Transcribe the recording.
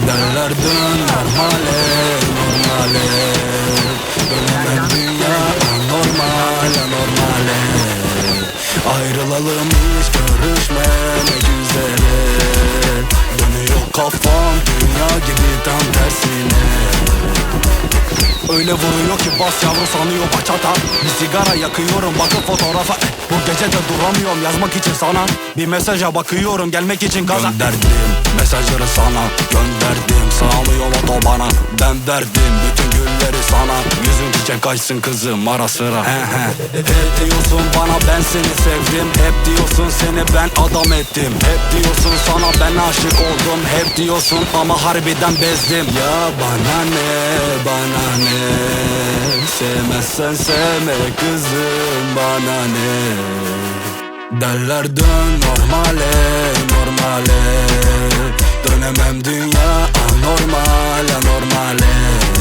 Derler dön normale, normale. Dönemem dünya normale, normale. Ayrılalım hiç görüşmemek üzere. Dönüyor kafam dünya gibi tam tersine. Öyle vuruyor ki bas yavru sanıyor bachata. Bir sigara yakıyorum bakıp fotoğrafa. Bu gece de duramıyorum yazmak için sana. Bir mesaja bakıyorum gelmek için gaza. Gönderdim mesajları sana, gönderdim sağlıyor otobana. Ben verdim bütün gülleri sana. Yüzün çiçek açsın kızım ara sıra. Hep diyorsun bana ben seni sevdim. Hep diyorsun seni ben adam ettim. Hep diyorsun sana ben aşık oldum. Hep diyorsun ama harbiden bezdim. Ya bana ne, bana ne. Sevmezsen sevme kızım bana ne. Derler dön normale, normale. Dönemem dünya anormal, anormale.